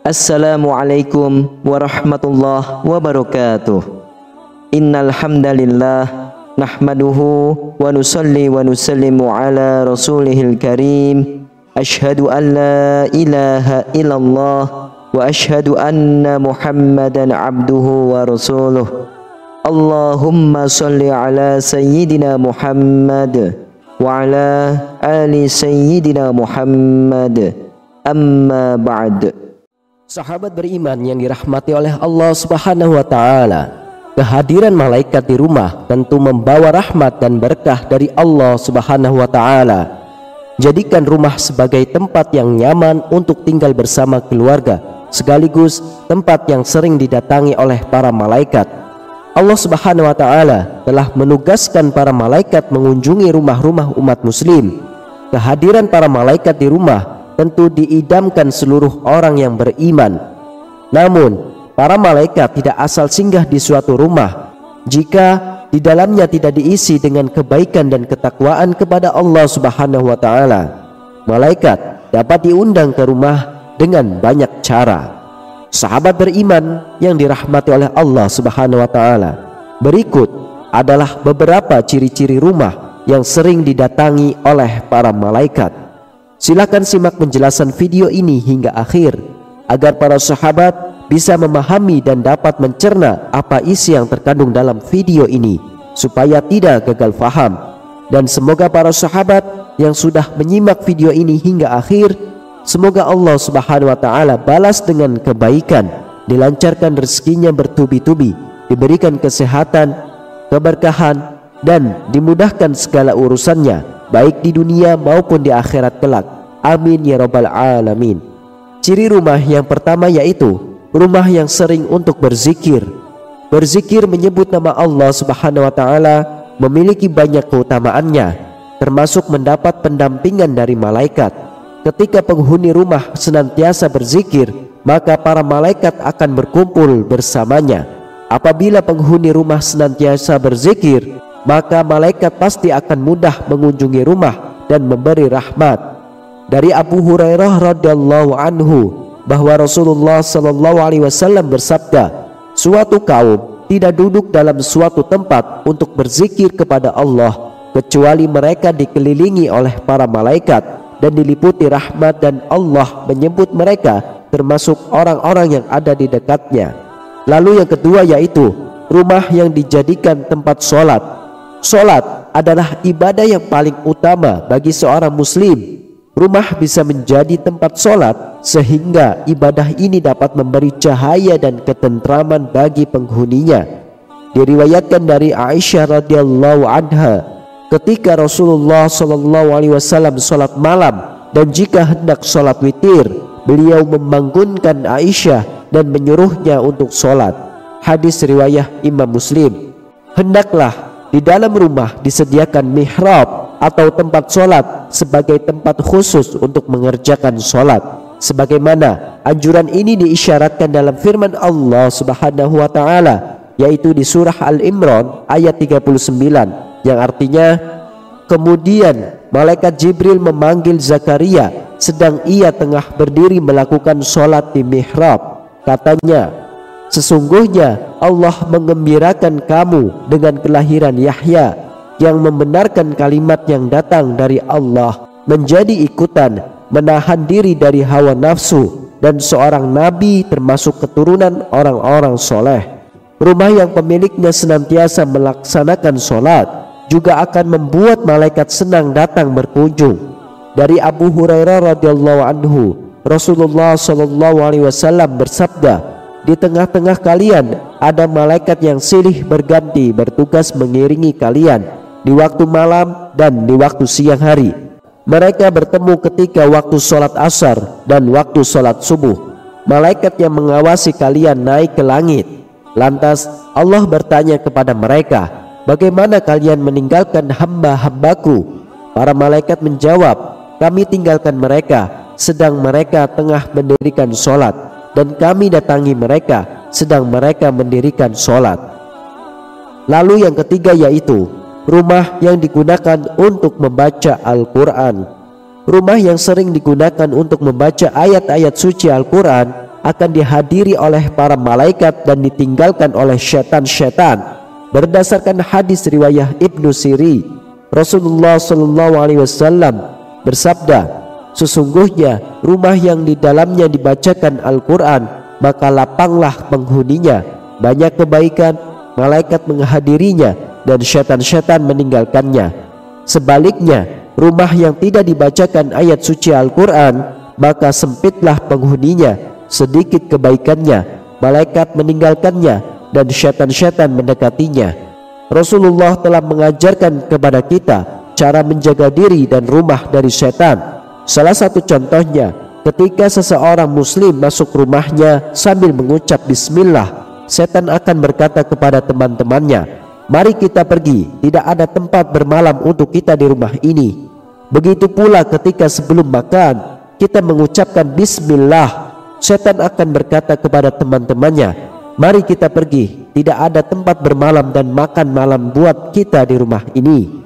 Assalamualaikum warahmatullahi wabarakatuh. Innal hamdalillah nahmaduhu wa nusalli wa nusallimu ala rasulihil karim. Ashhadu an la ilaha illallah wa ashhadu anna Muhammadan abduhu wa rasuluh. Allahumma salli ala sayyidina Muhammad wa ala ali sayyidina Muhammad. Amma ba'd. Sahabat beriman yang dirahmati oleh Allah Subhanahu wa taala, kehadiran malaikat di rumah tentu membawa rahmat dan berkah dari Allah Subhanahu wa taala. Jadikan rumah sebagai tempat yang nyaman untuk tinggal bersama keluarga, sekaligus tempat yang sering didatangi oleh para malaikat. Allah Subhanahu wa taala telah menugaskan para malaikat mengunjungi rumah-rumah umat muslim. Kehadiran para malaikat di rumah tentu diidamkan seluruh orang yang beriman. Namun, para malaikat tidak asal singgah di suatu rumah jika di dalamnya tidak diisi dengan kebaikan dan ketakwaan kepada Allah Subhanahu wa taala. Malaikat dapat diundang ke rumah dengan banyak cara. Sahabat beriman yang dirahmati oleh Allah Subhanahu wa taala, berikut adalah beberapa ciri-ciri rumah yang sering didatangi oleh para malaikat. Silakan simak penjelasan video ini hingga akhir agar para sahabat bisa memahami dan dapat mencerna apa isi yang terkandung dalam video ini supaya tidak gagal faham. Dan semoga para sahabat yang sudah menyimak video ini hingga akhir, semoga Allah Subhanahu wa taala balas dengan kebaikan, dilancarkan rezekinya bertubi-tubi, diberikan kesehatan, keberkahan, dan dimudahkan segala urusannya baik di dunia maupun di akhirat kelak. Amin ya rabbal alamin. Ciri rumah yang pertama yaitu rumah yang sering untuk berzikir. Berzikir menyebut nama Allah Subhanahu wa taala memiliki banyak keutamaannya, termasuk mendapat pendampingan dari malaikat. Ketika penghuni rumah senantiasa berzikir, maka para malaikat akan berkumpul bersamanya. Apabila penghuni rumah senantiasa berzikir, maka malaikat pasti akan mudah mengunjungi rumah dan memberi rahmat. Dari Abu Hurairah radhiyallahu anhu bahwa Rasulullah sallallahu alaihi wasallam bersabda, suatu kaum tidak duduk dalam suatu tempat untuk berzikir kepada Allah kecuali mereka dikelilingi oleh para malaikat dan diliputi rahmat, dan Allah menyebut mereka termasuk orang-orang yang ada di dekatnya. Lalu yang kedua yaitu rumah yang dijadikan tempat sholat. Sholat adalah ibadah yang paling utama bagi seorang muslim. Rumah bisa menjadi tempat sholat sehingga ibadah ini dapat memberi cahaya dan ketentraman bagi penghuninya. Diriwayatkan dari Aisyah radhiyallahu anha, ketika Rasulullah sallallahu alaihi wasallam sholat malam dan jika hendak sholat witir, beliau membangunkan Aisyah dan menyuruhnya untuk sholat. Hadis riwayah Imam Muslim. Hendaklah di dalam rumah disediakan mihrab atau tempat sholat sebagai tempat khusus untuk mengerjakan sholat, sebagaimana anjuran ini diisyaratkan dalam firman Allah Subhanahu wa taala, yaitu di surah Al-Imran ayat 39, yang artinya, kemudian malaikat Jibril memanggil Zakaria sedang ia tengah berdiri melakukan sholat di mihrab. Katanya, sesungguhnya Allah mengembirakan kamu dengan kelahiran Yahya yang membenarkan kalimat yang datang dari Allah, menjadi ikutan, menahan diri dari hawa nafsu, dan seorang nabi termasuk keturunan orang-orang soleh. Rumah yang pemiliknya senantiasa melaksanakan sholat juga akan membuat malaikat senang datang berkunjung. Dari Abu Hurairah radhiyallahu anhu, Rasulullah sallallahu alaihi wasallam bersabda, di tengah-tengah kalian ada malaikat yang silih berganti bertugas mengiringi kalian di waktu malam dan di waktu siang hari. Mereka bertemu ketika waktu sholat asar dan waktu sholat subuh. Malaikat yang mengawasi kalian naik ke langit. Lantas Allah bertanya kepada mereka, bagaimana kalian meninggalkan hamba-hambaku? Para malaikat menjawab, kami tinggalkan mereka sedang mereka tengah mendirikan sholat, dan kami datangi mereka sedang mereka mendirikan sholat. Lalu yang ketiga yaitu rumah yang digunakan untuk membaca Al-Quran. Rumah yang sering digunakan untuk membaca ayat-ayat suci Al-Quran akan dihadiri oleh para malaikat dan ditinggalkan oleh syaitan-syaitan. Berdasarkan hadis riwayat Ibnu Siri, Rasulullah Shallallahu Alaihi Wasallam bersabda, sesungguhnya rumah yang di dalamnya dibacakan Al-Quran, maka lapanglah penghuninya, banyak kebaikan, malaikat menghadirinya dan syaitan-syaitan meninggalkannya. Sebaliknya, rumah yang tidak dibacakan ayat suci Al-Quran, maka sempitlah penghuninya, sedikit kebaikannya, malaikat meninggalkannya dan syaitan-syaitan mendekatinya. Rasulullah telah mengajarkan kepada kita cara menjaga diri dan rumah dari syaitan. Salah satu contohnya, ketika seseorang muslim masuk rumahnya sambil mengucap bismillah, setan akan berkata kepada teman-temannya, mari kita pergi, tidak ada tempat bermalam untuk kita di rumah ini. Begitu pula ketika sebelum makan kita mengucapkan bismillah, setan akan berkata kepada teman-temannya, mari kita pergi, tidak ada tempat bermalam dan makan malam buat kita di rumah ini.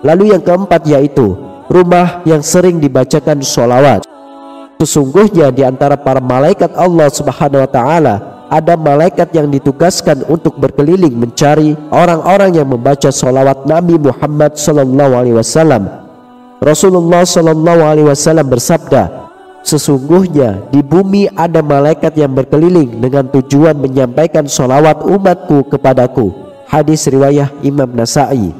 Lalu yang keempat yaitu rumah yang sering dibacakan sholawat. Sesungguhnya di antara para malaikat Allah Subhanahu wa Ta'ala ada malaikat yang ditugaskan untuk berkeliling mencari orang-orang yang membaca sholawat Nabi Muhammad Sallallahu Alaihi Wasallam. Rasulullah Sallallahu Alaihi Wasallam bersabda, sesungguhnya di bumi ada malaikat yang berkeliling dengan tujuan menyampaikan sholawat umatku kepadaku. Hadis riwayat Imam Nasai.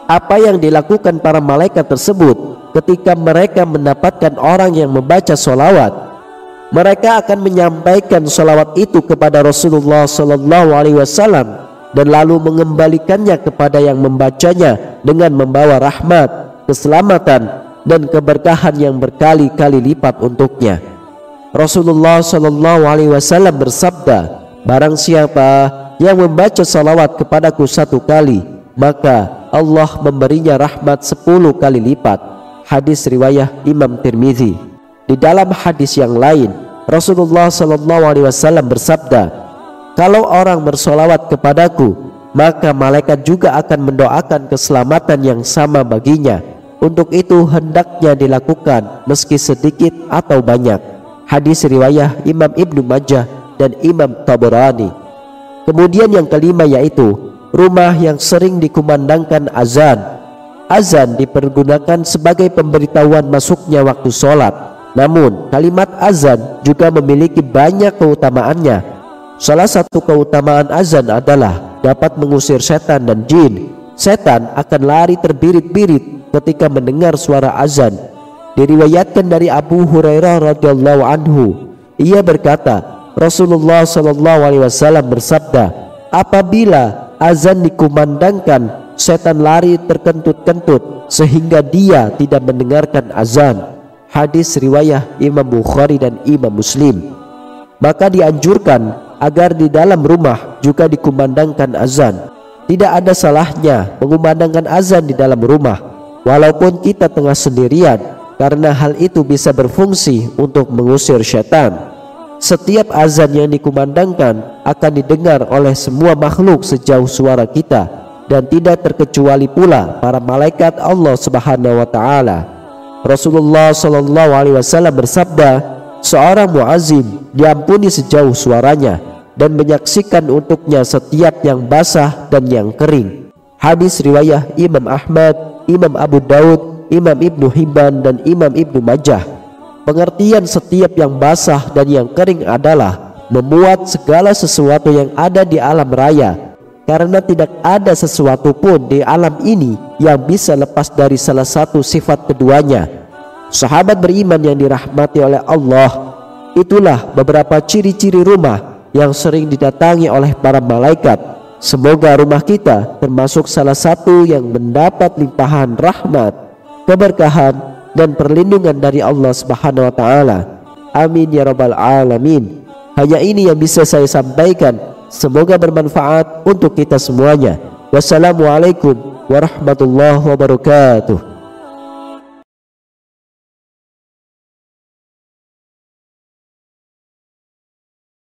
Apa yang dilakukan para malaikat tersebut ketika mereka mendapatkan orang yang membaca sholawat? Mereka akan menyampaikan sholawat itu kepada Rasulullah Sallallahu Alaihi Wasallam dan lalu mengembalikannya kepada yang membacanya dengan membawa rahmat, keselamatan dan keberkahan yang berkali-kali lipat untuknya. Rasulullah Shallallahu Alaihi Wasallam bersabda, barang siapa yang membaca salawat kepadaku 1 kali, maka Allah memberinya rahmat 10 kali lipat. Hadis riwayat Imam Tirmidzi. Di dalam hadis yang lain, Rasulullah Shallallahu Alaihi Wasallam bersabda, kalau orang bersolawat kepadaku, maka malaikat juga akan mendoakan keselamatan yang sama baginya. Untuk itu hendaknya dilakukan meski sedikit atau banyak. Hadis riwayat Imam Ibnu Majah dan Imam Tabarani. Kemudian yang kelima yaitu rumah yang sering dikumandangkan azan. Azan dipergunakan sebagai pemberitahuan masuknya waktu sholat. Namun kalimat azan juga memiliki banyak keutamaannya. Salah satu keutamaan azan adalah dapat mengusir setan dan jin. Setan akan lari terbirit-birit ketika mendengar suara azan. Diriwayatkan dari Abu Hurairah radhiyallahu anhu, ia berkata, Rasulullah Shallallahu Alaihi Wasallam bersabda, apabila azan dikumandangkan, setan lari terkentut-kentut sehingga dia tidak mendengarkan azan. Hadis riwayat Imam Bukhari dan Imam Muslim. Maka dianjurkan agar di dalam rumah juga dikumandangkan azan. Tidak ada salahnya mengumandangkan azan di dalam rumah walaupun kita tengah sendirian, karena hal itu bisa berfungsi untuk mengusir syaitan. Setiap azan yang dikumandangkan akan didengar oleh semua makhluk sejauh suara kita, dan tidak terkecuali pula para malaikat Allah Subhanahu wa Ta'ala. Rasulullah Shallallahu Alaihi Wasallam bersabda, seorang muazzin diampuni sejauh suaranya dan menyaksikan untuknya setiap yang basah dan yang kering. Hadis riwayat Imam Ahmad, Imam Abu Daud, Imam Ibnu Hibban dan Imam Ibnu Majah. Pengertian setiap yang basah dan yang kering adalah memuat segala sesuatu yang ada di alam raya, karena tidak ada sesuatu pun di alam ini yang bisa lepas dari salah satu sifat keduanya. Sahabat beriman yang dirahmati oleh Allah, itulah beberapa ciri-ciri rumah yang sering didatangi oleh para malaikat. Semoga rumah kita termasuk salah satu yang mendapat limpahan rahmat, keberkahan dan perlindungan dari Allah Subhanahu wa Ta'ala. Amin ya rabbal alamin. Hanya ini yang bisa saya sampaikan. Semoga bermanfaat untuk kita semuanya. Wassalamualaikum warahmatullahi wabarakatuh.